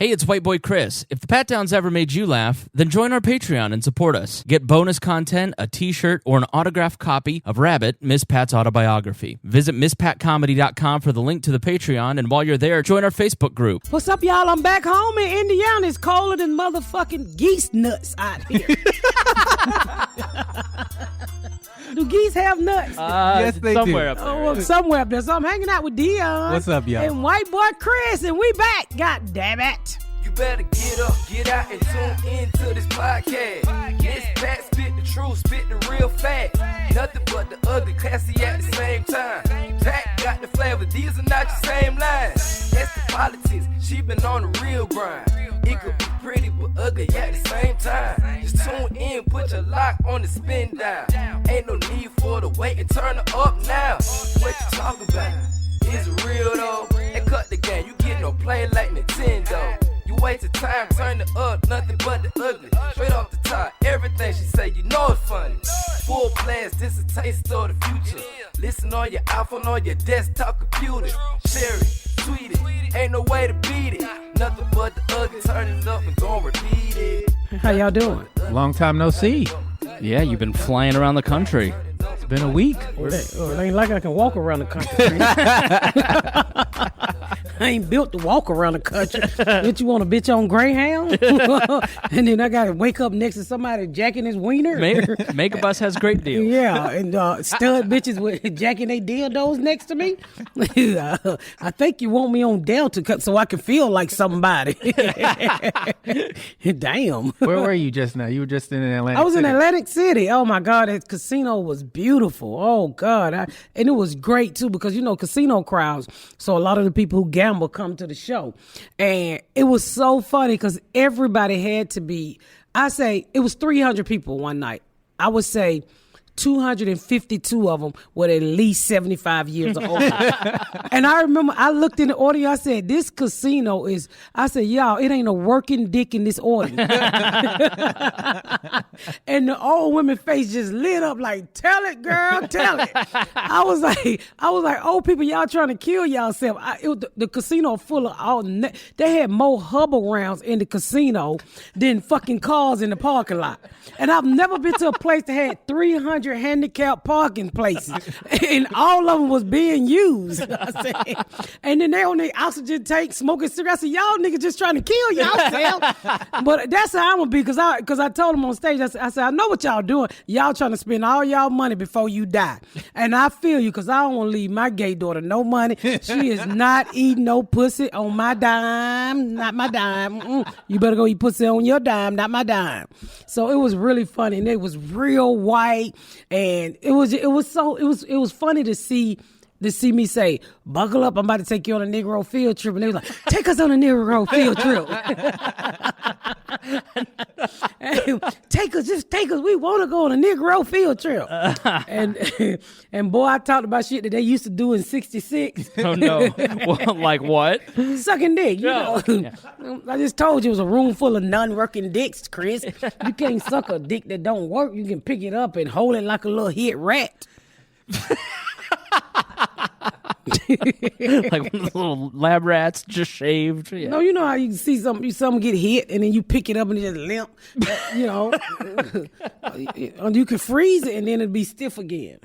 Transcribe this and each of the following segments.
Hey, it's White Boy Chris. If the Pat Downs ever made you laugh, then join our Patreon and support us. Get bonus content, a t-shirt, or an autographed copy of Rabbit, Miss Pat's autobiography. Visit MissPatComedy.com for the link to the Patreon, and while you're there, join our Facebook group. What's up, y'all? I'm back home in Indiana. It's colder than motherfucking geese nuts out here. Do geese have nuts? Yes, they somewhere do. Up there. Oh, well, somewhere up there. So I'm hanging out with Deon. What's up, y'all? And White Boy Chris, and we back. God damn it. You better get up, get out, and tune in to this podcast. Miss Pat spit the truth, spit the real fact. Nothing but the ugly, classy at the same time. Pat got the flavor, these are not your same lines. That's the politics, she been on the real grind. It could be pretty but ugly at the same time. Just tune in, put your lock on the spin down. Ain't no need for the wait and turn it up now. What you talking about? Is it real though? And cut the game, you get no play like Nintendo. You wasted time, turn it up, nothing but the ugly. Straight off the top, everything she say, you know it's funny. Full blast, this a taste of the future. Listen on your iPhone, on your desktop computer. Share it, tweet it, ain't no way to beat it. Nothing but the ugly, turn it up and gon' repeat it. How y'all doing? Long time no see. Yeah, you've been flying around the country. It's been a week. It ain't like I can walk around the country. I ain't built to walk around the country. Bitch, you want a bitch on Greyhound? And then I got to wake up next to somebody jacking his wiener? Megabus has great deals. Yeah, and stud bitches with jacking their dildos next to me. I think you want me on Delta so I can feel like somebody. Damn. Where were you just now? You were just in Atlantic I was City. in Atlantic City. Oh my God, that casino was beautiful. Oh God, and it was great too because you know casino crowds. So a lot of the people who gamble come to the show, and it was so funny because everybody had to be. I say it was 300 people one night. I would say 252 of them were at least 75 years old. And I remember I looked in the audience, I said, this casino is, I said, y'all, it ain't a working dick in this audience. And the old woman face just lit up like, tell it, girl, tell it. I was like, old people, y'all trying to kill yourself. The casino full of all, they had more Hubble rounds in the casino than fucking cars in the parking lot. And I've never been to a place that had 300 handicapped parking places, and all of them was being used. I said, and then they on their oxygen tank smoking cigarettes. I said, y'all niggas just trying to kill yourself. But that's how I'm gonna be, because I told them on stage, I said, I know what y'all doing. Y'all trying to spend all y'all money before you die, and I feel you, because I don't want to leave my gay daughter no money. She is not eating no pussy on my dime, not my dime. You better go eat pussy on your dime, not my dime. So it was really funny, and it was real white. And it was funny to see me say, buckle up, I'm about to take you on a Negro field trip. And they was like, take us on a Negro field trip. Just take us. We want to go on a Negro field trip. And boy, I talked about shit that they used to do in 66. Oh no. Well, like what? Sucking dick. You know. Yeah. I just told you it was a room full of non-working dicks, Chris. You can't suck a dick that don't work. You can pick it up and hold it like a little hit rat. Like one of those little lab rats just shaved. Yeah. No, you know how you see some get hit and then you pick it up and it just limp. You know, you can freeze it and then it'll be stiff again.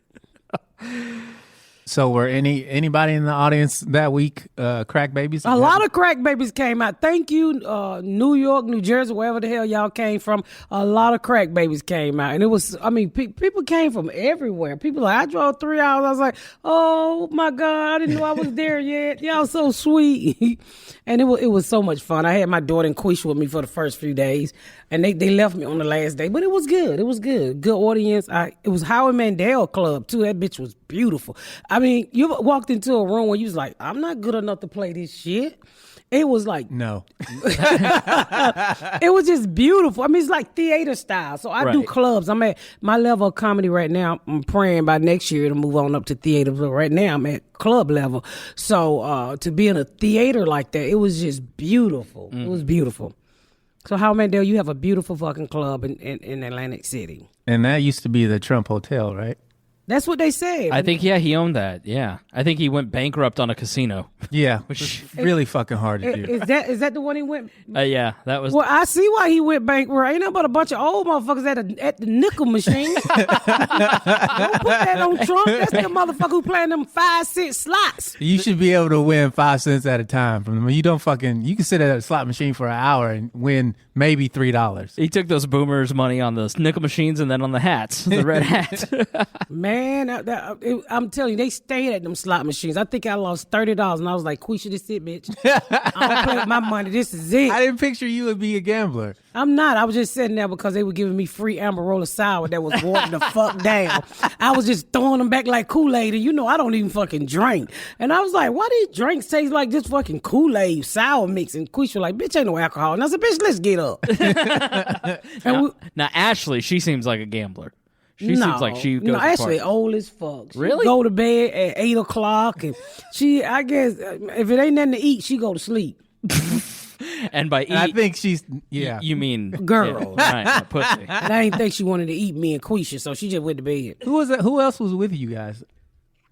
So were anybody in the audience that week crack babies? A lot of crack babies came out. Thank you, New York, New Jersey, wherever the hell y'all came from. A lot of crack babies came out. And it was, I mean, people came from everywhere. People like, I drove 3 hours. I was like, oh my God, I didn't know I was there yet. Y'all so sweet. And it was so much fun. I had my daughter and Quisha with me for the first few days. And they left me on the last day. But it was good. It was good. Good audience. It was Howard Mandel Club, too. That bitch was beautiful. I mean, you walked into a room where you was like, I'm not good enough to play this shit. It was like... No. It was just beautiful. I mean, it's like theater style. So I do clubs. I'm at my level of comedy right now. I'm praying by next year to move on up to theater. But right now, I'm at club level. So to be in a theater like that, it was just beautiful. It was beautiful. So Howard Mandel, you have a beautiful fucking club in Atlantic City. And that used to be the Trump Hotel, right? That's what they said. I think, yeah, he owned that. Yeah. I think he went bankrupt on a casino. Yeah, which is really fucking hard to do. Is that the one he went? Yeah, that was. Well, I see why he went bankrupt. Ain't nothing but a bunch of old motherfuckers at the nickel machine. Don't put that on Trump. That's the motherfucker who playing them 5-cent slots. You should be able to win 5 cents at a time from them. You can sit at a slot machine for an hour and win maybe $3. He took those boomers' money on those nickel machines and then on the hats, the red hats. Man, I'm telling you, they stayed at them slot machines. I think I lost $30, and I was like, Quisha, this it, bitch. I don't play with my money. This is it. I didn't picture you would be a gambler. I'm not. I was just sitting there because they were giving me free Amarola sour that was watered the fuck down. I was just throwing them back like Kool-Aid, and you know I don't even fucking drink. And I was like, why these drinks taste like this fucking Kool-Aid sour mix? And Quisha was like, bitch, ain't no alcohol. And I said, bitch, let's get up. Now, Ashley, she seems like a gambler. She seems like she goes to Ashley parties. old as fuck. She Really? go to bed at 8 o'clock, and I guess, if it ain't nothing to eat, she go to sleep. And by eat, I think she's, yeah. you mean Girl. yeah, right, a pussy. And I didn't think she wanted to eat me and Quisha, so she just went to bed. Who was that? Who else was with you guys?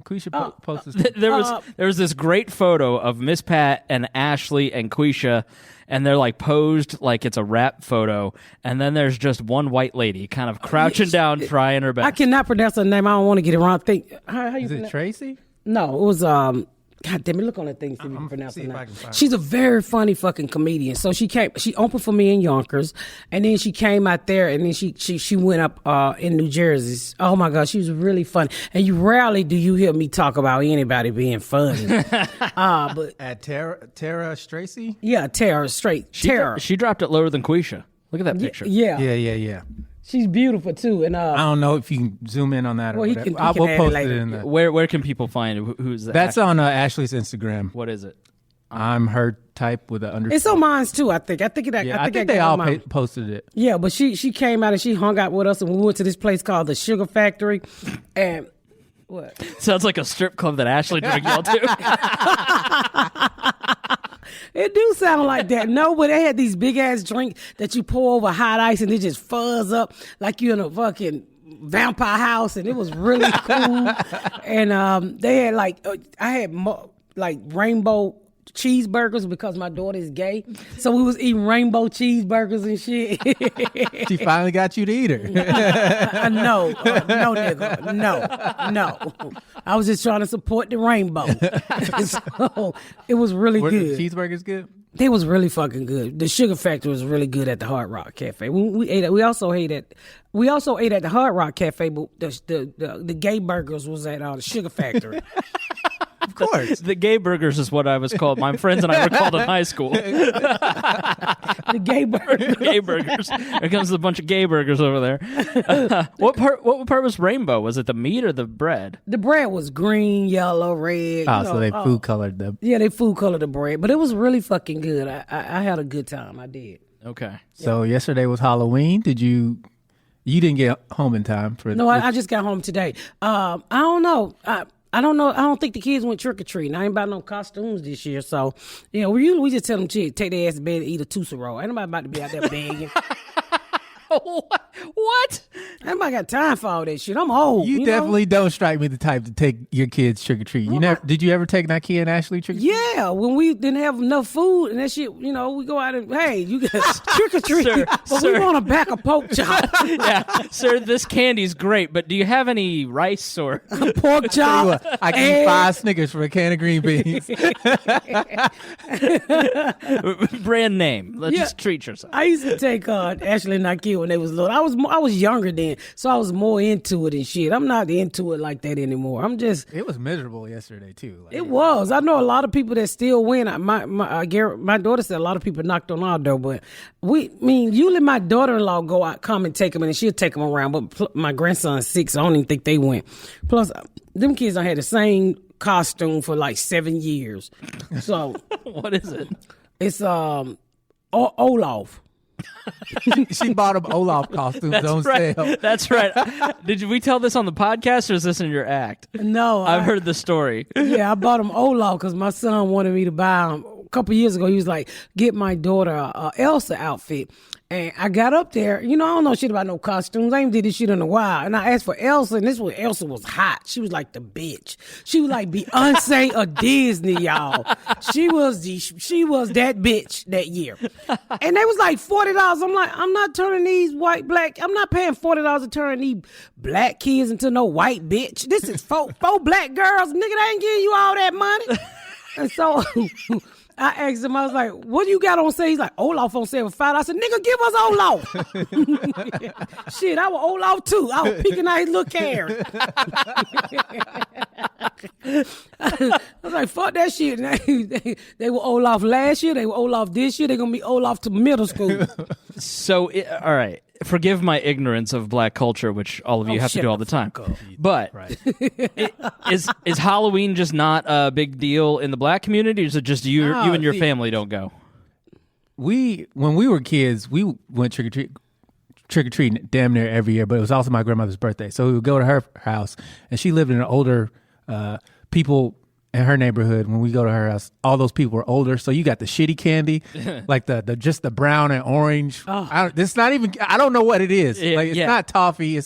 Quisha posted. There was this great photo of Miss Pat and Ashley and Quisha, and they're like posed like it's a rap photo, and then there's just one white lady kind of crouching down, trying her best. I cannot pronounce her name. I don't want to get it wrong. How you Is it Tracy? No, it was God damn it! Look on the thing. See if you can pronounce her name. Find She's a very funny fucking comedian. So she opened for me in Yonkers, and then she came out there, and then she went up in New Jersey. Oh my God, she was really funny. And you rarely do you hear me talk about anybody being funny. But At Tara Stracy? yeah, Tara straight. Tara. She dropped it lower than Quisha. Look at that picture. Yeah, Yeah. she's beautiful too. And I don't know if you can zoom in on that. Well, or he whatever. can I will add it post it later. in the. Where can people find it? Who's that? That's on Ashley's Instagram. What is it? I'm her type with an underscore. it's on mine too. I think. I think they all posted it. Yeah, but she came out and she hung out with us, and we went to this place called the Sugar Factory, and what? Sounds like a strip club that Ashley drink y'all to. It do sound like that. No, but they had these big ass drinks that you pour over hot ice and they just fuzz up like you in a fucking vampire house, and it was really cool. And they had I had like rainbow cheeseburgers because my daughter is gay, so we was eating rainbow cheeseburgers and shit. She finally got you to eat her. No, nigga, no. I was just trying to support the rainbow. So it was really Were good. the cheeseburgers good? They was really fucking good. The Sugar Factory was really good at the Hard Rock Cafe. We also ate at the Hard Rock Cafe, but the gay burgers was at the Sugar Factory. Of course. The gay burgers is what I was called. My friends and I were called in high school. The gay burgers. Gay burgers. There comes a bunch of gay burgers over there. What part was rainbow? Was it the meat or the bread? The bread was green, yellow, red. Oh, so they food colored them. Yeah, they food colored the bread, but it was really fucking good. I had a good time. I did. Okay. So yesterday was Halloween. Did you didn't get home in time for No, I just got home today. I don't know. I don't know. I don't think the kids went trick or treating. I ain't about no costumes this year, so we just tell them to take their ass to bed and eat a Tusa roll. Ain't nobody about to be out there begging. What? Ain't nobody got time for all that shit. I'm old. You definitely don't strike me the type to take your kids trick or treat. Did you ever take Nakia and Ashley trick or treat? Yeah, when we didn't have enough food and that shit, we go out and hey, you get trick or treat, but we want a bag of pork chop, Yeah, sir, this candy's great, but do you have any rice or pork chop. I can eat 5 Snickers for a can of green beans. brand name? Let's just treat yourself. I used to take Ashley and Nakia when they was little. I was younger then, so I was more into it and shit. I'm not into it like that anymore. It was miserable yesterday too. It was. I know a lot of people that still win. My daughter said a lot of people knocked on our door, but usually my daughter-in-law go out, come and take them, and she'll take them around. But my grandson's 6. I don't even think they went. Plus, them kids don't had the same costume for like 7 years. So What is it? it's Olaf. She bought them Olaf costumes on sale. That's right. Did we tell this on the podcast, or is this in your act? No, I've heard the story. Yeah, I bought him Olaf because my son wanted me to buy him. A couple years ago, he was like, get my daughter a Elsa outfit. And I got up there, I don't know shit about no costumes. I ain't did this shit in a while. And I asked for Elsa, and this was Elsa was hot. She was like the bitch. She was like Beyonce or Disney, y'all. She was that bitch that year. And they was like $40. I'm like, I'm not turning these I'm not paying $40 to turn these black kids into no white bitch. This is four black girls. Nigga, they ain't giving you all that money. And so I asked him, I was like, what do you got on sale? He's like, Olaf on sale for $5. I said, nigga, give us Olaf. Shit, I was Olaf too. I was peeking out his little carrot. I was like, fuck that shit. They were Olaf last year. They were Olaf this year. They're going to be Olaf to middle school. So, all right. Forgive my ignorance of black culture, which all of you have to do all the time. But is Halloween just not a big deal in the black community, or is it just you and your family don't go? When we were kids, we went trick-or-treating damn near every year, but it was also my grandmother's birthday. So we would go to her house, and she lived in an older people in her neighborhood. When we go to her house, all those people were older. So you got the shitty candy, like the just the brown and orange. It's not even. I don't know what it is. It's not toffee.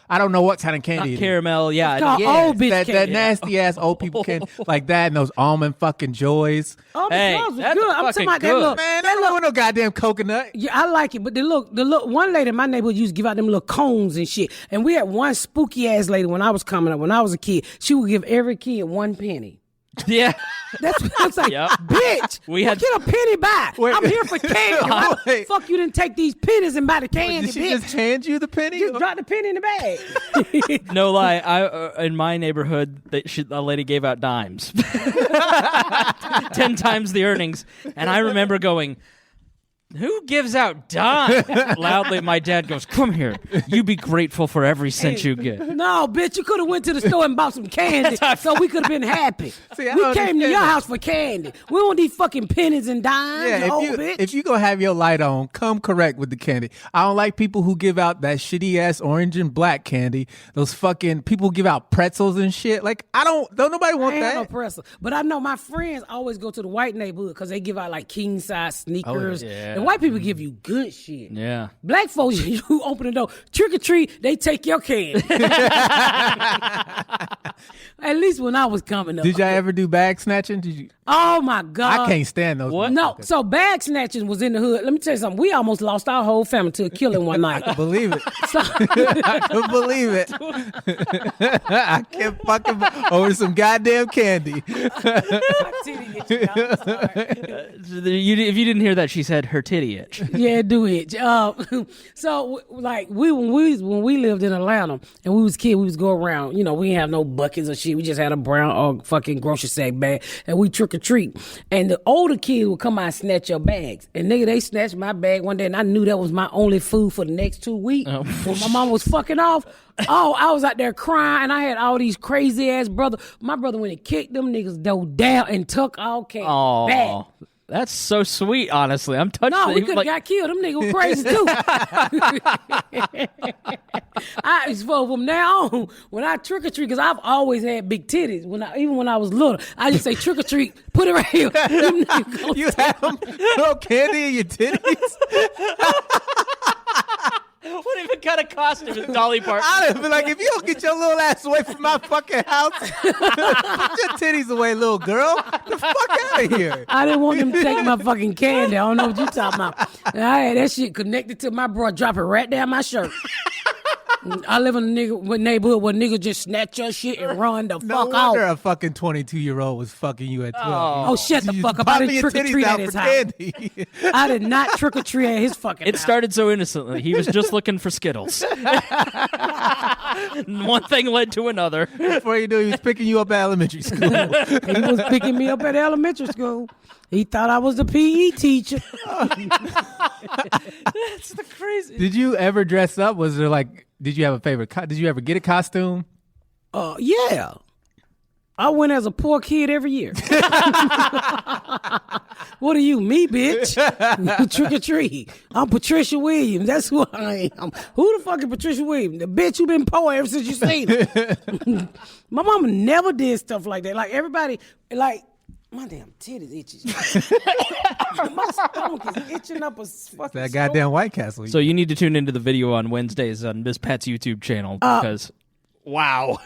I don't know what kind of candy. Not caramel. It's old bitch that candy. nasty ass old people candy like that, and those almond fucking joys. Almond joys was good. I'm talking about that look. Man, I don't want no goddamn coconut. Yeah, I like it, but the look. One lady in my neighborhood used to give out them little cones and shit. And we had one spooky ass lady when I was coming up. When I was a kid, she would give every kid 1 penny. Yeah. That's what I was like, bitch, get a penny back. I'm here for candy. Why the fuck you didn't take these pennies and buy the candy, Did she bitch? just hand you the penny? Just drop the penny in the bag. No lie, in my neighborhood, a lady gave out dimes. 10 times the earnings. And I remember going, who gives out dimes? Loudly, my dad goes, come here. You be grateful for every cent you get. No, bitch, you could have went to the store and bought some candy so we could have been happy. See, we came to your house for candy. We don't need fucking pennies and dimes, bitch. If you gonna have your light on, come correct with the candy. I don't like people who give out that shitty ass orange and black candy. Those fucking people who give out pretzels and shit. Like, don't nobody want that. No pretzel. But I know my friends always go to the white neighborhood because they give out like king size sneakers. Yeah. And white people give you good shit. Yeah. Black folks, you open the door, trick or treat, they take your candy. At least when I was coming up. Did y'all ever do bag snatching? Oh my God. I can't stand those. What? No, so bag snatching was in the hood. Let me tell you something. We almost lost our whole family to a killing one night. I believe it. I can believe it. I can't fucking over some goddamn candy. If you didn't hear that, she said her titty itch. Yeah, do itch. So like when we lived in Atlanta and we was kids, we was go around. We didn't have no buckets or shit. We just had a brown fucking grocery sack bag, and we trick or treat. And the older kids would come out and snatch your bags. And nigga, they snatched my bag one day, and I knew that was my only food for the next 2 weeks. When my mom was fucking off, I was out there crying. I had all these crazy ass brothers. My brother went and kicked them niggas down and took all candy back. That's so sweet, honestly. I'm touched. No, we could have got killed. Them niggas were crazy, too. From now on, when I trick-or-treat, because I've always had big titties, even when I was little, I just say trick-or-treat, put it right here. You have no candy in your titties? What even kind of costume is Dolly Parton? I'd have been like, if you don't get your little ass away from my fucking house, put your titties away, little girl. Get the fuck out of here. I didn't want them to take my fucking candy. I don't know what you talking about. And I had that shit connected to my bra, drop it right down my shirt. I live in a neighborhood where niggas just snatch your shit and run the No fuck wonder out. a fucking 22-year-old was fucking you at 12. Oh, shut the fuck up. I didn't trick-or-treat at his house. I did not trick-or-treat at his fucking house. It started so innocently. He was just looking for Skittles. One thing led to another. Before you knew, he was picking you up at elementary school. He was picking me up at elementary school. He thought I was the PE teacher. That's the crazy. Did you ever dress up? Was there like, did you have a favorite? Did you ever get a costume? Yeah. I went as a poor kid every year. What are you, me, bitch? Trick or treat. I'm Patricia Williams. That's who I am. Who the fuck is Patricia Williams? The bitch who been poor ever since you seen her. My mama never did stuff like that. Like everybody, like My damn titties itching. My stomach is itching up a fucking That goddamn White Castle. So you need to tune into the video on Wednesdays on Miss Pat's YouTube channel because, wow.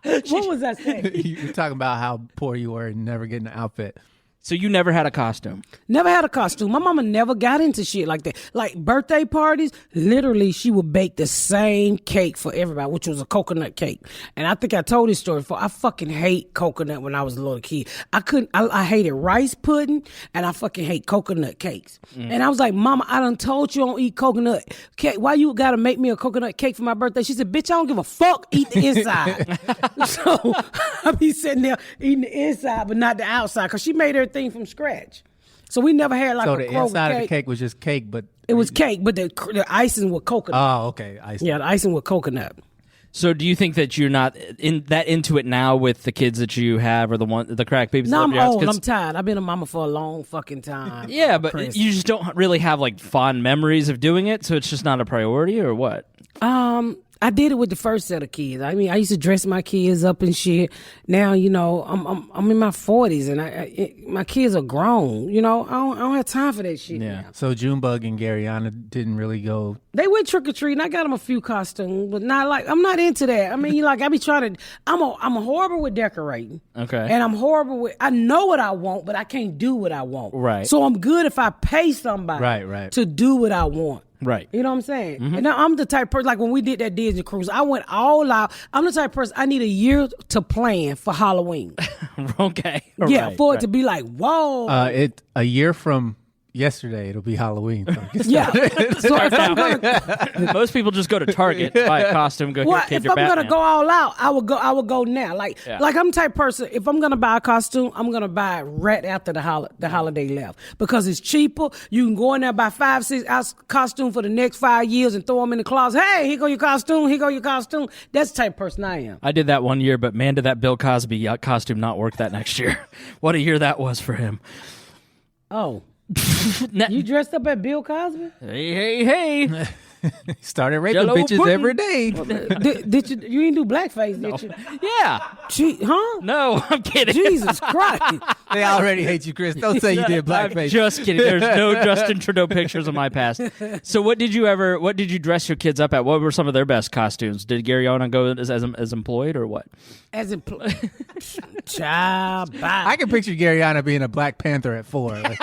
What was I saying? You're talking about how poor you were and never getting an outfit. So you never had a costume? Never had a costume. My mama never got into shit like that. Like birthday parties, literally she would bake the same cake for everybody, which was a coconut cake. And I think I told this story before. I fucking hate coconut when I was a little kid. I hated rice pudding and I fucking hate coconut cakes. And I was like, Mama, I done told you I don't eat coconut cake. Why you gotta make me a coconut cake for my birthday? She said, bitch, I don't give a fuck. Eat the inside. So I be sitting there eating the inside but not the outside because she made everything from scratch. So we never had like a So the Kroger inside cake. of the cake was just cake, but It was cake, but the icing was coconut. oh, okay. I see. Yeah, the icing was coconut. So do you think that you're not into it now with the kids that you have or the crack babies? No, that I'm live in your house? old. 'Cause- I'm tired. I've been a mama for a long fucking time. Yeah, but Chris. you just don't really have like fond memories of doing it, so it's just not a priority, or what? I did it with the first set of kids. I mean, I used to dress my kids up and shit. Now, you know, I'm in my 40s and my kids are grown. You know, I don't have time for that shit. Yeah. Now. So Junebug and Garyana didn't really go. They went trick or treating. I got them a few costumes, but not like I'm not into that. I mean, like I be trying to. I'm horrible with decorating. Okay. And I'm horrible with. I know what I want, but I can't do what I want. Right. So I'm good if I pay somebody. Right. To do what I want. Right. You know what I'm saying? And now I'm the type of person, like when we did that Disney cruise, I went all out. I'm the type of person, I need a year to plan for Halloween. Okay. Yeah, Right, for it right. to be like, whoa. A year from yesterday, it'll be Halloween. So get yeah. started. So if I'm gonna, Most people just go to Target, buy a costume, go well, here, kid, if you're I'm Batman. gonna go all out, I would go now. Like Yeah. like I'm the type of person, if I'm gonna buy a costume, I'm gonna buy it right after the holiday left because it's cheaper. You can go in there, buy 5-6 costume for the next 5 years and throw them in the closet. Hey, here go your costume. Here go your costume. That's the type of person I am. I did that one year, but man, did that Bill Cosby costume not work that next year. What a year that was for him. Oh. You dressed up at Bill Cosby? Hey. Started raping Jello bitches pudding. every day. did you didn't do blackface, did you? Yeah. Huh? No, I'm kidding. Jesus Christ. They already hate you, Chris. Don't say you did I'm blackface. just kidding. There's no Justin Trudeau pictures of my past. So what did you dress your kids up at? What were some of their best costumes? Did Gary Onan go as employed or what? As in child, bye. I can picture Garyana being a Black Panther at 4. Like,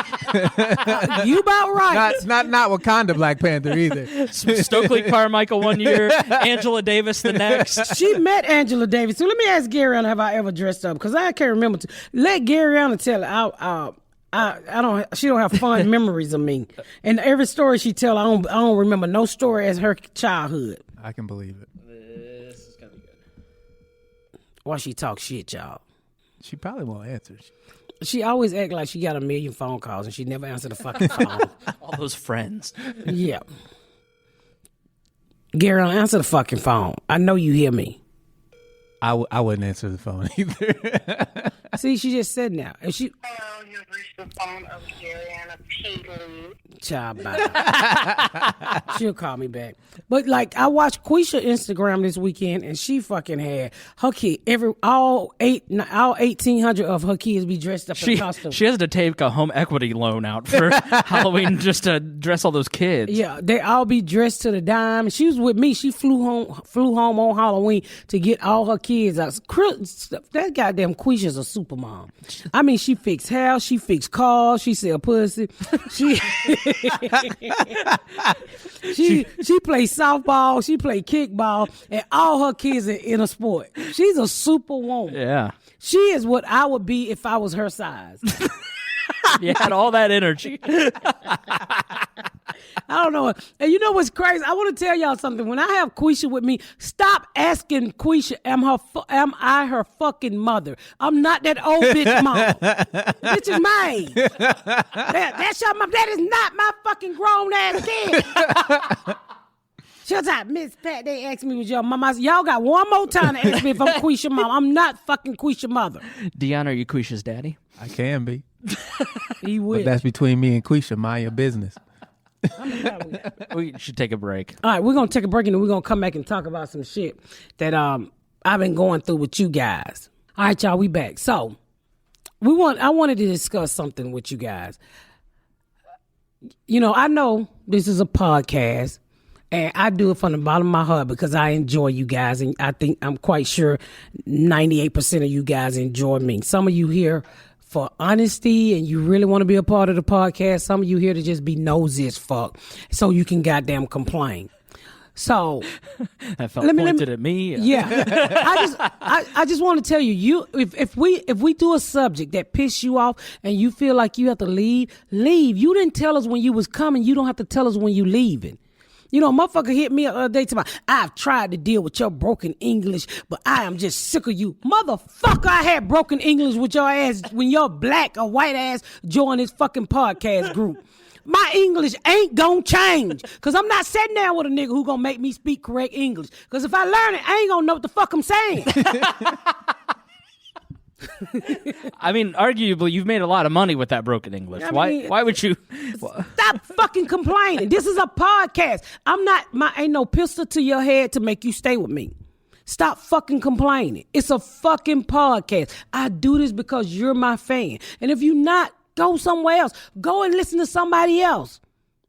You about right. not Wakanda Black Panther either. Stokely Carmichael one year, Angela Davis the next. She met Angela Davis. So let me ask Gary Anna, have I ever dressed up? Because I can't remember. Let Gary Anna tell it. I don't. She don't have fond memories of me. And every story she tell, I don't remember no story as her childhood. I can believe it. This is gonna be good. Why she talk shit, y'all? She probably won't answer. She always act like she got a million phone calls and she never answer the fucking phone. All those friends. Yeah. Gary, answer the fucking phone. I know you hear me. I wouldn't answer the phone either. See, she just said now. And she Hello, you've reached the phone of Garyana Peatley. child bye. She'll call me back. But like I watched Quisha Instagram this weekend and she fucking had her kid all 1,800 of her kids be dressed up in costume. She has to take a home equity loan out for Halloween just to dress all those kids. Yeah, they all be dressed to the dime. She was with me. She flew home on Halloween to get all her kids out. That goddamn Quisha's a super mom. I mean, she fixed house, she fixed cars, she sell pussy. She plays softball, she play kickball, and all her kids are in a sport. She's a super woman. Yeah. She is what I would be if I was her size. You had all that energy. I don't know. And you know what's crazy? I want to tell y'all something. When I have Quisha with me, stop asking Quisha, am I her fucking mother? I'm not that old bitch mom. Bitch is mine. That's your mom. That is not my fucking grown ass kid. Shut up, Miss Pat. They asked me was your mama. Y'all got one more time to ask me if I'm Quisha mom. I'm not fucking Quisha mother. Deon, are you Quisha's daddy? I can be. He But will. that's between me and Quisha. Mind your business. We should take a break. All right, we're going to take a break and then we're going to come back and talk about some shit that I've been going through with you guys. All right, y'all, we back. So, I wanted to discuss something with you guys. You know, I know this is a podcast, and I do it from the bottom of my heart because I enjoy you guys, and I'm quite sure 98% of you guys enjoy me. Some of you here for honesty, and you really want to be a part of the podcast. Some of you here to just be nosy as fuck, so you can goddamn complain. So that felt pointed at me. Yeah, I just want to tell you, if we do a subject that piss you off and you feel like you have to leave. You didn't tell us when you was coming. You don't have to tell us when you leaving. You know, motherfucker hit me the other day talking about, I've tried to deal with your broken English, but I am just sick of you. Motherfucker, I had broken English with your ass when your black or white ass joined this fucking podcast group. My English ain't gonna change. Because I'm not sitting down with a nigga who gonna make me speak correct English. Because if I learn it, I ain't gonna know what the fuck I'm saying. I mean, arguably, you've made a lot of money with that broken English. Why would you? Stop fucking complaining. This is a podcast. Ain't no pistol to your head to make you stay with me. Stop fucking complaining. It's a fucking podcast. I do this because you're my fan. And if you're not, go somewhere else. Go and listen to somebody else.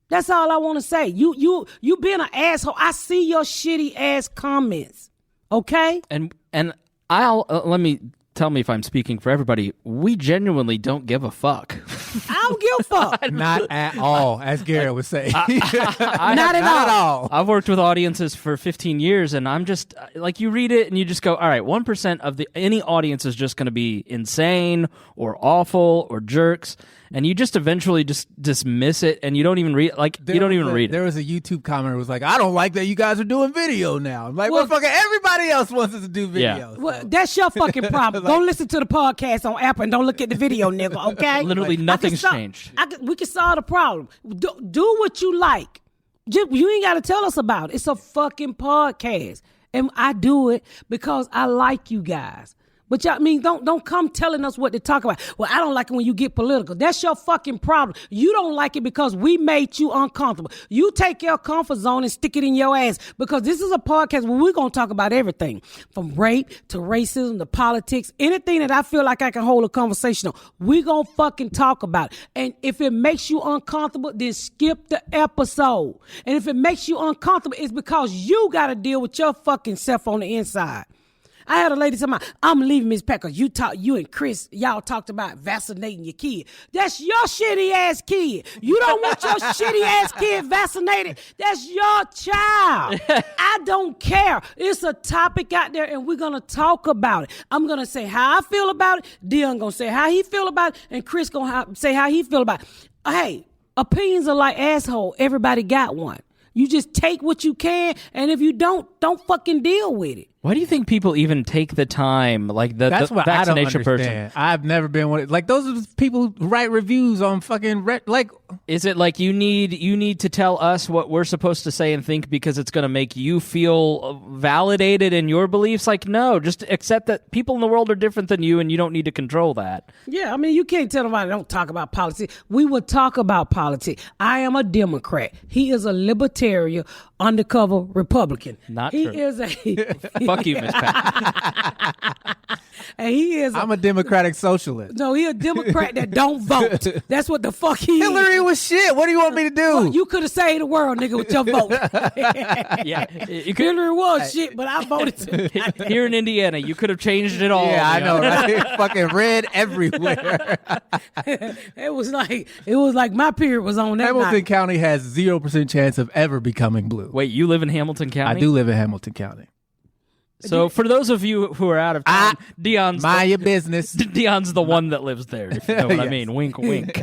That's all I want to say. You being an asshole. I see your shitty ass comments. Okay? And I'll let me tell me if I'm speaking for everybody. We genuinely don't give a fuck. I don't give a fuck. Not at all, as Garrett would say. Not at all. I've worked with audiences for 15 years, and I'm just like, you read it and you just go, all right, 1% of any audience is just going to be insane or awful or jerks, and you just eventually just dismiss it, and you don't even read read it. There was a YouTube commenter who was like, I don't like that you guys are doing video now. I'm like, well, fucking everybody else wants us to do videos. Yeah. Well, that's your fucking problem. Don't listen to the podcast on Apple and don't look at the video, nigga, okay? Literally nothing's changed. We can solve the problem. Do what you like. You ain't got to tell us about it. It's a fucking podcast. And I do it because I like you guys. But y'all, I mean, don't come telling us what to talk about. Well, I don't like it when you get political. That's your fucking problem. You don't like it because we made you uncomfortable. You take your comfort zone and stick it in your ass, because this is a podcast where we're going to talk about everything from rape to racism to politics. Anything that I feel like I can hold a conversation on, we're going to fucking talk about it. And if it makes you uncomfortable, then skip the episode. And if it makes you uncomfortable, it's because you got to deal with your fucking self on the inside. I had a lady tell me, I'm leaving Miss Pat because you and Chris, y'all talked about vaccinating your kid. That's your shitty ass kid. You don't want your shitty ass kid vaccinated. That's your child. I don't care. It's a topic out there and we're going to talk about it. I'm going to say how I feel about it. Deon going to say how he feel about it. And Chris going to say how he feel about it. Hey, opinions are like asshole. Everybody got one. You just take what you can, and if you don't fucking deal with it. Why do you think people even take the time, like That's the what vaccination I don't understand. person? I've never been one. Like, those are the people who write reviews on fucking like. Is it like you need to tell us what we're supposed to say and think because it's going to make you feel validated in your beliefs? Like, no, just accept that people in the world are different than you, and you don't need to control that. Yeah, I mean, you can't tell nobody don't talk about politics. We would talk about politics. I am a Democrat. He is a libertarian, undercover Republican. Not he true. Is a Fuck you, Miss Pat. And he is. I'm a democratic socialist. No, he a Democrat that don't vote. That's what the fuck he is. Hillary was shit. What do you want me to do? Well, you could have saved the world, nigga, with your vote. Yeah, Hillary was shit, but I voted to. Here in Indiana, you could have changed it all. Yeah, I know, right? Fucking red everywhere. It was like my period was on that Hamilton night. County has 0% chance of ever becoming blue. Wait, you live in Hamilton County? I do live in Hamilton County. So for those of you who are out of town, Deon's Mind your business. Deon's the one that lives there, if you know what I Yes. mean. Wink, wink.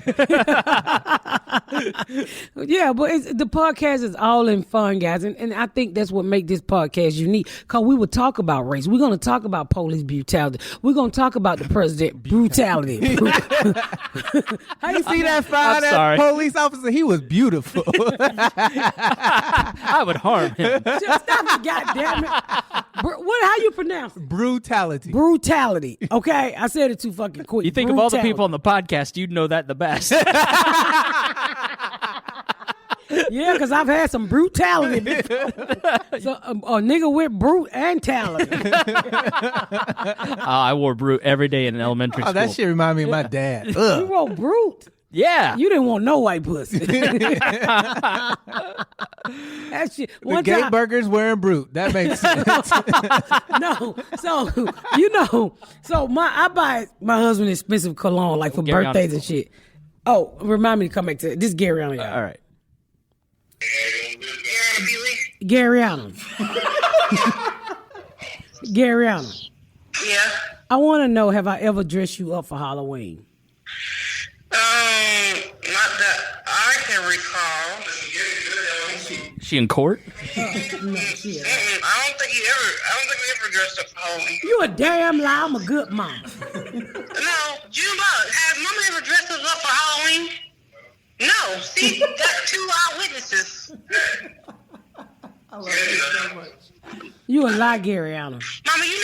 Yeah, but the podcast is all in fun, guys. And I think that's what makes this podcast unique. Because we would talk about race. We're going to talk about police brutality. We're going to talk about the president brutality. How you see that fine sorry. ass police officer? He was beautiful. I would harm him. Just stop it, goddammit. How you pronounce it? Brutality. Brutality. Okay? I said it too fucking quick. You think of all the people on the podcast, you'd know that the best. Yeah, because I've had some brutality before. So a nigga with brute and talent. I wore brute every day in elementary school. That shit remind me of my dad. You wrote brute. Yeah. You didn't want no white pussy. That shit. The gay burgers wearing brute. That makes sense. No, so so I buy my husband expensive cologne like for Gary birthdays Allen. and shit. Oh, remind me to come back to this. Gary Allen. All right. Gary Allen. Gary Allen. Yeah. I want to know, have I ever dressed you up for Halloween? Not that I can recall. She in court? I don't think we ever dressed up for Halloween. You a damn lie. I'm a good mom. No, Juma, has Mama ever dressed us up for Halloween? No. See, got 2 eyewitnesses. You a lie, Gary Allen. Mama, you've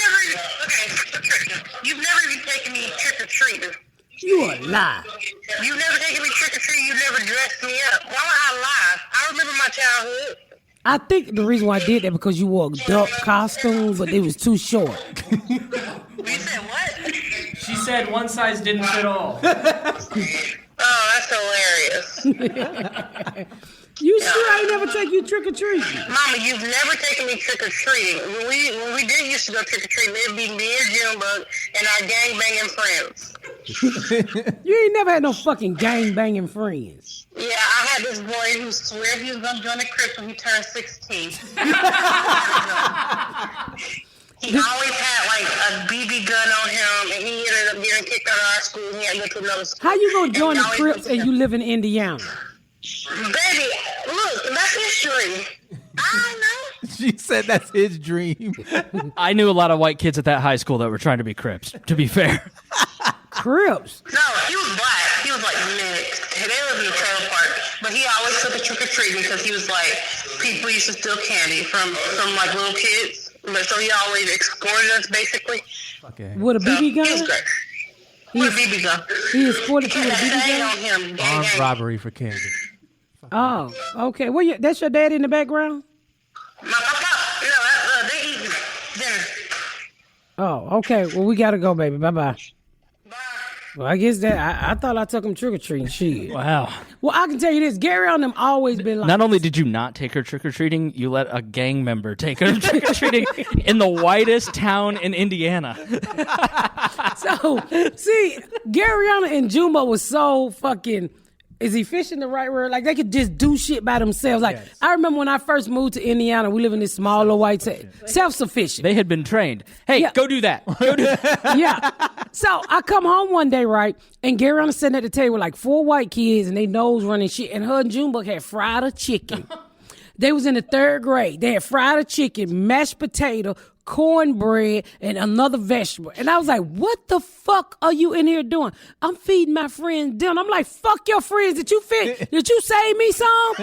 never even taken me trick-or-treating. You a lie. You've never taken me trick-or-treating. You never dressed me up. Why would I lie? I remember my childhood. I think the reason why I did that because you wore a duck costume, but it was too short. You said what? She said one size didn't fit all. Oh, that's hilarious. You sure I ain't never take you trick or treating? Mama, you've never taken me trick-or-treating. When we did used to go trick-or-treating, it'd be me and Junebug and our gang-banging friends. You ain't never had no fucking gang banging friends. Yeah, I had this boy who swore he was going to join the Crips when he turned 16. He always had like a BB gun on him, and he ended up getting kicked out of our school. And he had to go to another school. How you gonna join the And he Crips and you live in Indiana? Baby, look, that's history. I know. She said that's his dream. I knew a lot of white kids at that high school that were trying to be Crips, to be fair. Crips? No, he was black. He was like mixed. They lived in the trailer park, but he always took a trick or treating because he was like, people used to steal candy from like little kids. But so he always escorted us basically. Okay. With a BB gun? He was great. With a BB gun. He escorted you with a That BB thing gun? on him. Gang, Armed gang. robbery for candy. Oh, okay. Well, that's your dad in the background? My papa, no, they eat dinner. Oh, okay. Well, we gotta go, baby. Bye-bye. Bye. Well, I guess that I thought I took him trick or treating. Shit. Wow. Well, I can tell you this: Gary on them always been like. Not only did you not take her trick-or-treating, you let a gang member take her trick-or-treating in the whitest town in Indiana. So, see, Garyana and Juma was so fucking. Is efficient the right word? Like they could just do shit by themselves. Like Yes. I remember when I first moved to Indiana, we live in this small little white town. Self-sufficient. They had been trained. Hey, Yeah. go do that. Go do that. Yeah. So I come home one day, right, and Garyana sitting at the table with like 4 white kids and they nose running shit, and her and Junebug had fried a chicken. They was in the 3rd grade. They had fried a chicken, mashed potato, cornbread, and another vegetable. And I was like, what the fuck are you in here doing? I'm feeding my friends dinner. I'm like, fuck your friends. Did you save me some?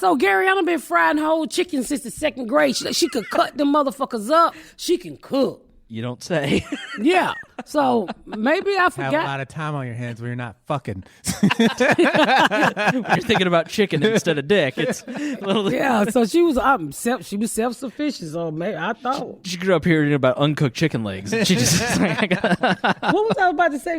So Garyana been frying whole chicken since the 2nd grade. She could cut them motherfuckers up. She can cook. You don't say. Yeah. So maybe I Have a forgot. lot of time on your hands where you're not fucking. You're thinking about chicken instead of dick. It's a little. Yeah, so she was self-sufficient. So maybe I thought. She grew up hearing about uncooked chicken legs. And she just. What was I about to say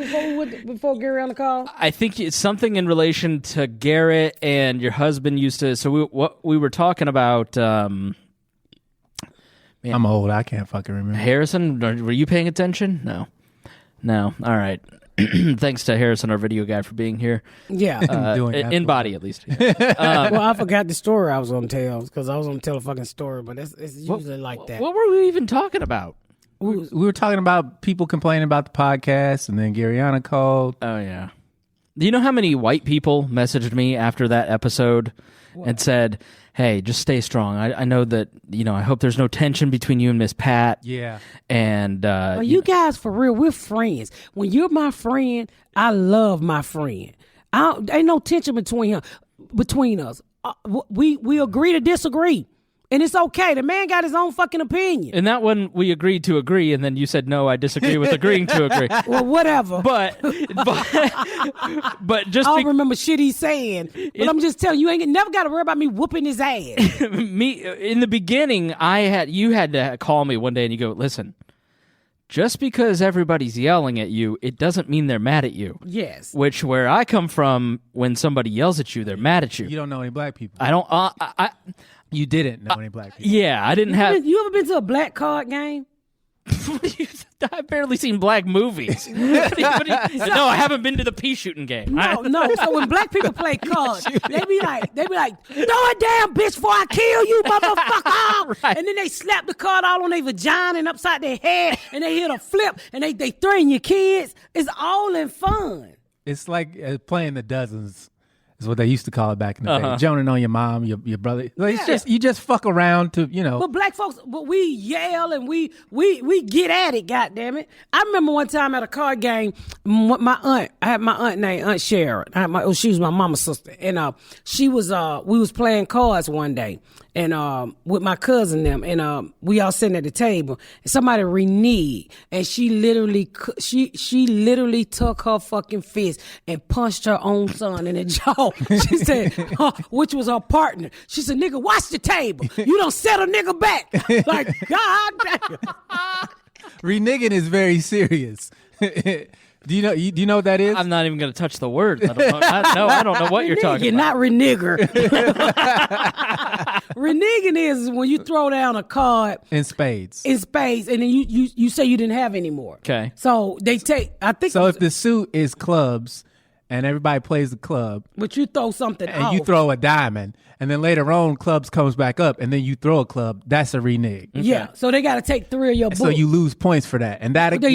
before Gary on the call? I think it's something in relation to Garrett and your husband used to. So we were talking about. I'm old. I can't fucking remember. Harrison, were you paying attention? No. All right. Thanks to Harrison, our video guy, for being here. Yeah. Doing In absolutely. body, at least. Well, I forgot the story I was gonna tell because I was gonna tell a fucking story, but it's usually like that. What were we even talking about? We were talking about people complaining about the podcast, and then Garyana called. Oh, yeah. Do you know how many white people messaged me after that episode and said, hey, just stay strong. I know that, I hope there's no tension between you and Miss Pat. Yeah. And Well, you guys, for real, we're friends. When you're my friend, I love my friend. Ain't no tension between us. We agree to disagree. And it's okay. The man got his own fucking opinion. And that one we agreed to agree, and then you said no. I disagree with agreeing to agree. Well, whatever. But just I don't remember shit he's saying. But I'm just telling you, ain't never got to worry about me whooping his ass. me in the beginning, you had to call me one day and you go, listen. Just because everybody's yelling at you, it doesn't mean they're mad at you. Yes. Which, where I come from, when somebody yells at you, they're mad at you. You don't know any black people. I don't. You didn't know any black people. Yeah, I didn't have. You ever been to a black card game? I've barely seen black movies. No, I haven't been to the pea shooting game. No. So when black people play cards, they be like, throw it down, bitch, before I kill you, motherfucker. Right. And then they slap the card all on their vagina and upside their head, and they hit a flip, and they threaten your kids. It's all in fun. It's like playing the dozens. Is what they used to call it back in the day. Joning on your mom, your brother. Like, it's just you just fuck around to, you know. But black folks, we yell and we get at it. Goddamn it! I remember one time at a card game, I had my aunt named Aunt Sharon. She was my mama's sister, and we was playing cards one day, and with my cousin them, and we all sitting at the table, and somebody reneged, and she literally took her fucking fist and punched her own son in the jaw. She said, which was her partner. She said, "Nigga, watch the table. You don't set a nigga back." Like, God damn. Reneging is very serious. Do you know what that is? I'm not even going to touch the word. I don't know what you're talking about. Not renigger. Reneging is when you throw down a card in spades, and then you say you didn't have any more. Okay. So they take. I think. So if the suit is clubs, and everybody plays the club, but you throw something and off. you throw a diamond, and then later on clubs comes back up, and then you throw a club, that's a renege. Okay. Yeah, so they got to take 3 of your books. So you lose points for that, and that'll get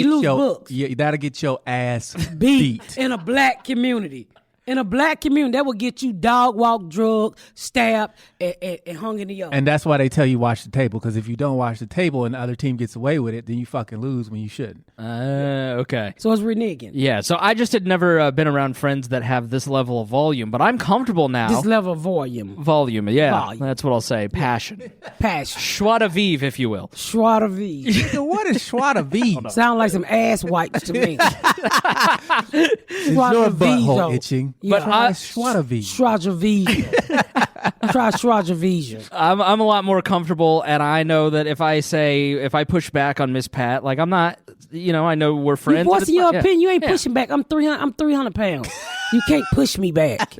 your ass beat in a black community. In a black community, that will get you dog walk, drug, stabbed, and hung in the yard. And that's why they tell you watch the table, because if you don't watch the table and the other team gets away with it, then you fucking lose when you shouldn't. Okay. So it's reneging. Yeah, so I just had never been around friends that have this level of volume, but I'm comfortable now. This level of volume. Volume, yeah. That's what I'll say. Passion. Joie de vivre, if you will. Joie de vivre. What is joie de vivre? Sound like some ass wipes to me. Is your butthole itching? Yeah. But joie de vivre. Joie de vivre. Try joie de vivre. I'm a lot more comfortable, and I know that if I push back on Miss Pat, like I'm not, I know we're friends. You voicing your opinion. You ain't pushing back. I'm 300 pounds. You can't push me back.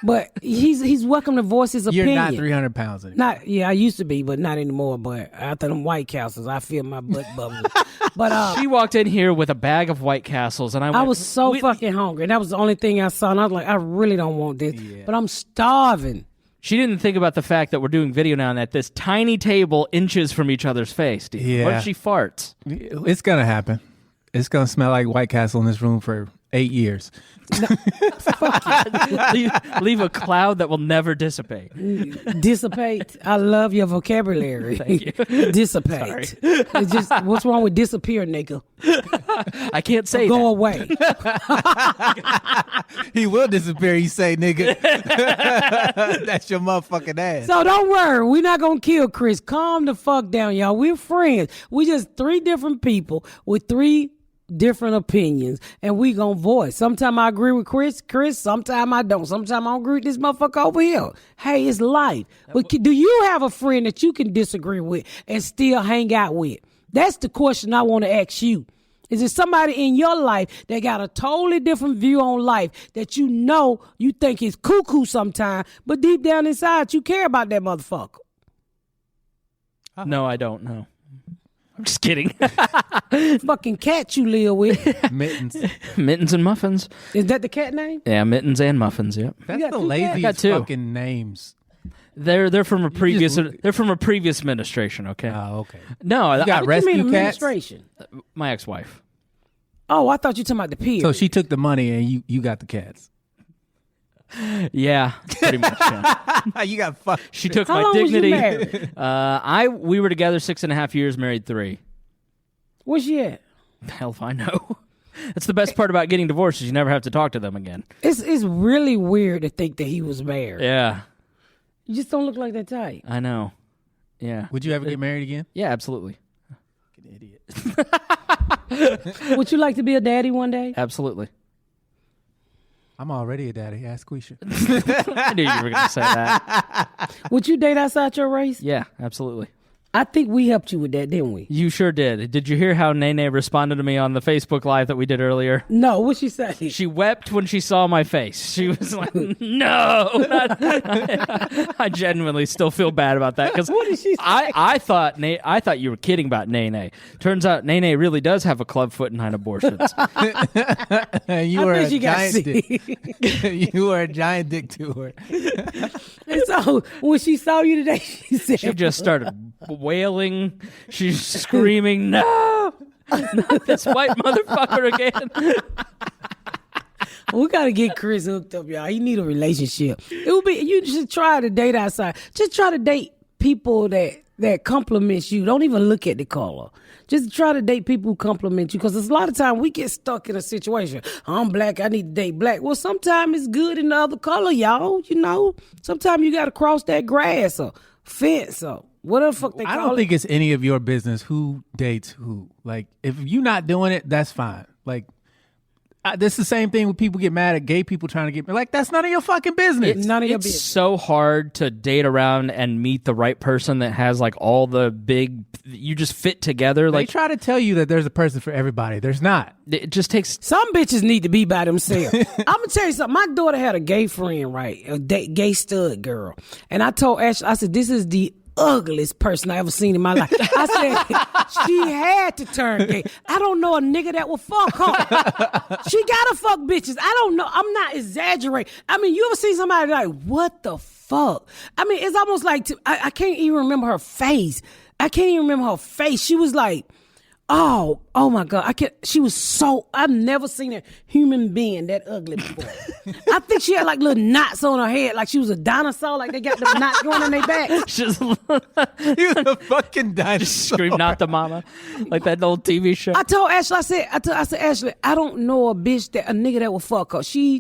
But he's welcome to voice his opinion. You're not 300 pounds anymore. I used to be, but not anymore. But after them White Castles, I feel my butt bubbling. But she walked in here with a bag of White Castles, and I was so fucking hungry. And that was the only thing I saw. And I was like, I really don't want this. Yeah. But I'm starving. She didn't think about the fact that we're doing video now and at this tiny table inches from each other's face. Dude. Yeah. What if she farts? It's going to happen. It's going to smell like White Castle in this room for 8 years. leave a cloud that will never dissipate. Dissipate. I love your vocabulary. Thank you. Dissipate. It's just, what's wrong with disappear, nigga? I can't say Go that. away. He will disappear, you say, nigga. That's your motherfucking ass. So don't worry. We're not going to kill Chris. Calm the fuck down, y'all. We're friends. We just 3 different people with 3 different opinions, and we gonna voice. Sometimes I agree with Chris, sometimes I don't. Sometimes I don't agree with this motherfucker over here. Hey, it's life. But do you have a friend that you can disagree with and still hang out with? That's the question I want to ask you. Is there somebody in your life that got a totally different view on life that you think is cuckoo sometimes, but deep down inside you care about that motherfucker? No, I don't know. I'm just kidding. Fucking cat you live with. Mittens. Mittens and Muffins. Is that the cat name? Yeah, Mittens and Muffins, yep. That's got the 2 laziest cats? fucking names. They're from a previous administration, okay? Oh, okay. No, You got What you mean rescue cats? administration? my ex-wife. Oh, I thought you were talking about the peer. So she took the money and you got the cats. Yeah, pretty much. Yeah. You got fucked. She took How my long was you dignity. married? We were together 6.5 years, married 3. Where's she at? Hell if I know. That's the best part about getting divorced is you never have to talk to them again. It's really weird to think that he was married. Yeah, You just don't look like that type. I know. Yeah. Would you ever get married again? Yeah, absolutely. Fucking idiot. Would you like to be a daddy one day? Absolutely. I'm already a daddy. Ask Quisha. I knew you were going to say that. Would you date outside your race? Yeah, absolutely. I think we helped you with that, didn't we? You sure did. Did you hear how Nene responded to me on the Facebook Live that we did earlier? No, what'd she say? She wept when she saw my face. She was like, no. I genuinely still feel bad about that. Because What did she say? I thought you were kidding about Nene. Turns out Nene really does have a club foot behind abortions. You were think a she got giant dick. You were a giant dick to her. And so when she saw you today, she said, She just started wailing. She's screaming, no! Not this white motherfucker again. we got to get Chris hooked up, y'all. He need a relationship. It would be, you should try to date outside. Just try to date people that compliments you. Don't even look at the color. Just try to date people who compliment you, because there's a lot of time we get stuck in a situation. I'm black, I need to date black. Well, sometimes it's good in the other color, y'all. You know, sometimes you got to cross that grass or fence or whatever the fuck they call it. I don't think it's any of your business who dates who. Like, if you're not doing it, that's fine. Like, this is the same thing when people get mad at gay people trying to get like, that's none of your fucking business. It's none of your It's business. so hard to date around and meet the right person that has like all the big, you just fit together. They Like, try to tell you that there's a person for everybody. There's not. it just takes. Some bitches need to be by themselves. I'm gonna tell you something. My daughter had a gay friend, right? A gay stud girl, and I told Ashley, I said, "This is the ugliest person I ever seen in my life." I said she had to turn gay. I don't know a nigga that will fuck her. She gotta fuck bitches. I don't know. I'm not exaggerating. I mean, you ever see somebody like, what the fuck? I mean, it's almost like I can't even remember her face. She was like, oh my God. She was so, I've never seen a human being that ugly before. I think she had like little knots on her head, like she was a dinosaur, like they got the knots going on their back. Just You're the fucking dinosaur. scream, not the mama, like that old TV show. I told Ashley, I said, Ashley, I don't know a nigga that will fuck her. She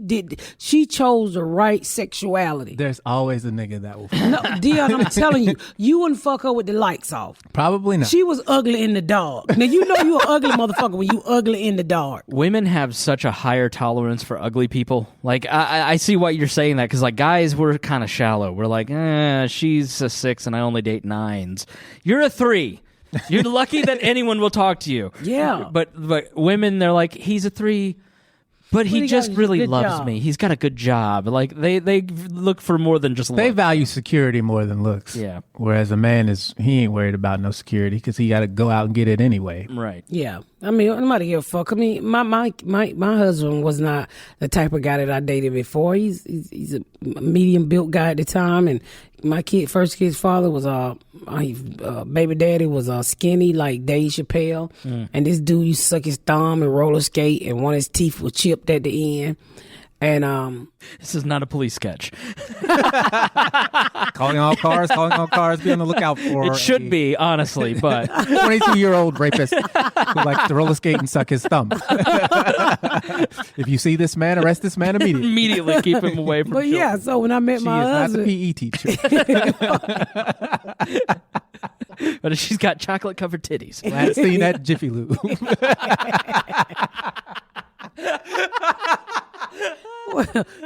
chose the right sexuality. There's always a nigga that will fuck. No, Deon, I'm telling you, you wouldn't fuck her with the lights off. Probably not. She was ugly in the dark. Now, you know you an ugly motherfucker when you ugly in the dark. Women have such a higher tolerance for ugly people. Like, I see why you're saying that, because like guys, we're kind of shallow. We're like, she's a 6 and I only date 9s. You're a 3. You're lucky that anyone will talk to you. Yeah. But women, they're like, he's a 3. But he he just got a really good loves job. me. He's got a good job. Like they look for more than just looks. They value security more than looks. Yeah. Whereas a man he ain't worried about no security because he got to go out and get it anyway. Right. Yeah, I mean, nobody give a fuck. I mean, my husband was not the type of guy that I dated before. He's a medium built guy at the time, and my first kid's father was baby daddy was skinny like Dave Chappelle, and this dude used to suck his thumb and roller skate, and one of his teeth was chipped at the end. And This is not a police sketch. Calling all cars, be on the lookout for It should be, honestly, but 22-year-old rapist who likes to roller skate and suck his thumb. If you see this man, arrest this man immediately. immediately keep him away from but children. yeah, so when I met She my is not the husband, PE teacher. But she's got chocolate covered titties. Last seen at Jiffy Lube.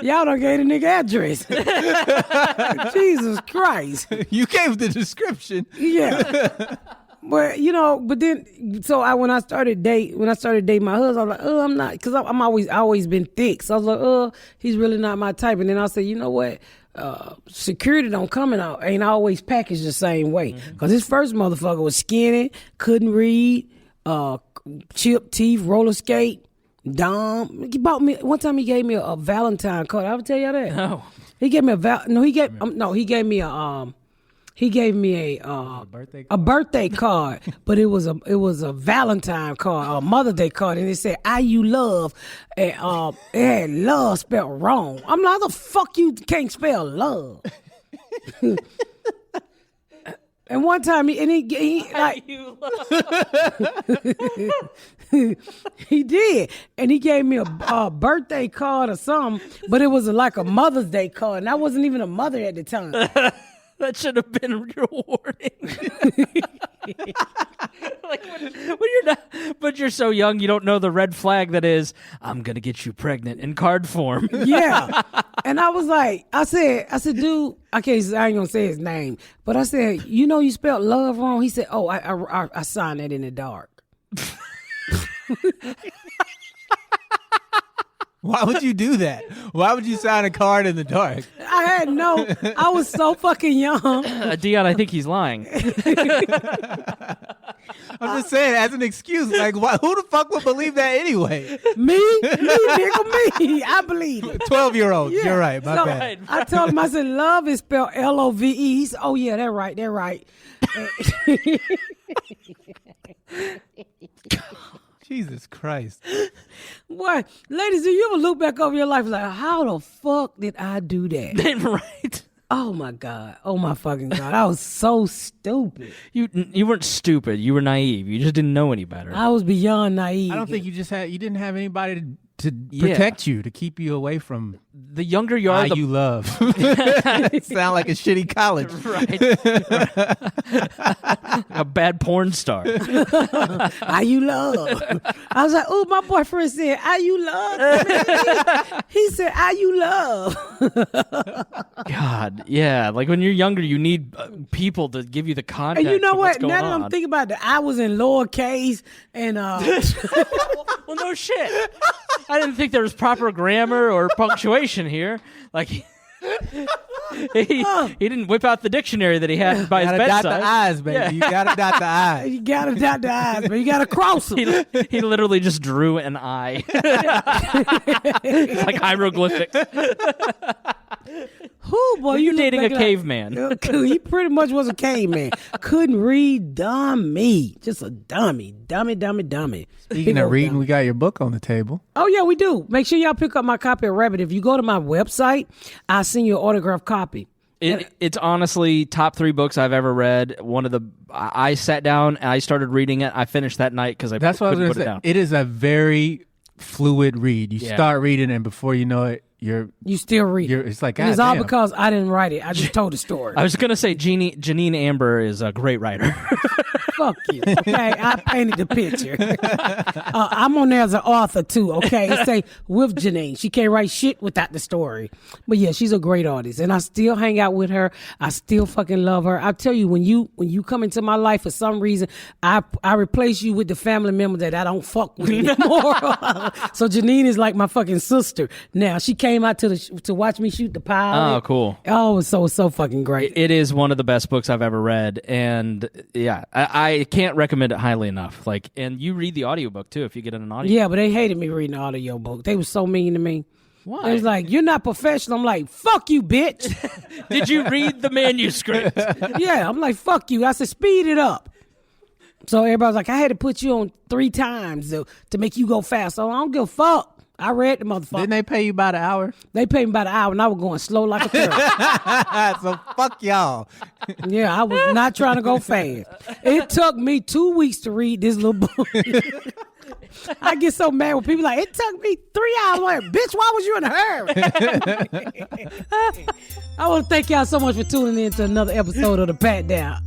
y'all done gave the nigga address. Jesus Christ. You gave the description. Yeah. But when I started dating my husband, I was like, I'm not, because I'm always been thick. So I was like, he's really not my type. And then I said, you know what? Security don't come and ain't always packaged the same way. Because his first motherfucker was skinny, couldn't read, chipped teeth, roller skate, dumb. He bought me one time. He gave me a Valentine card. I ever tell y'all that? No. He gave me a birthday card, but it was a Valentine card, a Mother's Day card, and it said "I you love," and it had love spelled wrong. I'm like, how the fuck you can't spell love? And one time he like he did, and he gave me a birthday card or something, but it was like a Mother's Day card, and I wasn't even a mother at the time. That should have been your warning. Like when you're not, but you're so young, you don't know the red flag that is, I'm gonna get you pregnant in card form. Yeah. And I was like, I said, dude, I ain't gonna say his name, but I said, you know, you spelled love wrong. He said, oh, I signed that in the dark. Why would you do that? Why would you sign a card in the dark? I was so fucking young. Deon, I think he's lying. I'm just saying, as an excuse, like, who the fuck would believe that anyway? Me, nigga, me. I believe it. 12-year-old. Yeah. You're right. My So, bad. I told him, I said, love is spelled Love. He said, oh, yeah, they're right. Jesus Christ. Boy, ladies, do you ever look back over your life like, how the fuck did I do that? Right. Oh, my God. Oh, my fucking God. I was so stupid. You weren't stupid. You were naive. You just didn't know any better. I was beyond naive. I don't think you didn't have anybody to protect you, to keep you away from The younger you are, you love. Sound like a shitty college. Right. A bad porn star. You love. I was like, oh, my boyfriend said, you love? He said, you love? God, yeah. Like when you're younger, you need people to give you the context. And you know of what's what? Now going that on. I'm thinking about it, I was in lowercase and Well, no shit. I didn't think there was proper grammar or punctuation here. Like he didn't whip out the dictionary that he had by his Gotta bedside. dot the I's, baby. Yeah. You gotta dot the I's. you gotta dot the I's, but you gotta cross them. He literally just drew an eye. It's like hieroglyphics. Who boy? You're look dating a back caveman. He pretty much was a caveman. Couldn't read, dummy. Just a dummy. Speaking Big of old reading, dummy. we got your book on the table. Oh, yeah, we do. Make sure y'all pick up my copy of Rabbit. If you go to my website, I'll send you an autographed copy. It's honestly top 3 books I've ever read. I sat down and I started reading it. I finished that night because That's what I was couldn't going put to it say. down. It is a very fluid read. You Yeah. start reading, and before you know it, You still read it. it's like, and it's God all damn. because I didn't write it. I just told the story. I was going to say Janine Amber is a great writer. Fuck you. Okay, I painted the picture. I'm on there as an author too. Okay, it say with Janine. She can't write shit without the story. But yeah, she's a great artist, and I still hang out with her. I still fucking love her. I tell you, when you come into my life for some reason, I replace you with the family member that I don't fuck with anymore. So Janine is like my fucking sister now. She came out to watch me shoot the pilot. Oh, cool. Oh, it was so fucking great. It is one of the best books I've ever read, and yeah, I can't recommend it highly enough. Like, and you read the audiobook too if you get it an audio. Yeah, but they hated me reading the audio book. They were so mean to me. Why? They was like, you're not professional. I'm like, fuck you, bitch. Did you read the manuscript? Yeah, I'm like, fuck you. I said, speed it up. So everybody's like, I had to put you on 3 times to make you go fast. So I don't give a fuck. I read the motherfucker. Didn't they pay you by the hour? They paid me about an hour, and I was going slow like a turtle. So fuck y'all. Yeah, I was not trying to go fast. It took me 2 weeks to read this little book. I get so mad when people like, it took me 3 hours. I'm like, bitch, why was you in a hurry? I want to thank y'all so much for tuning in to another episode of The Pat Down.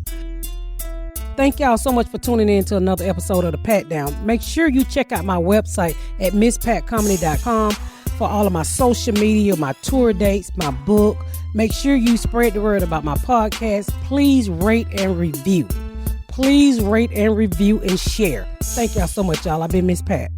Thank y'all so much for tuning in to another episode of The Pat Down. Make sure you check out my website at misspatcomedy.com for all of my social media, my tour dates, my book. Make sure you spread the word about my podcast. Please rate and review. Please rate and review and share. Thank y'all so much, y'all. I've been Miss Pat.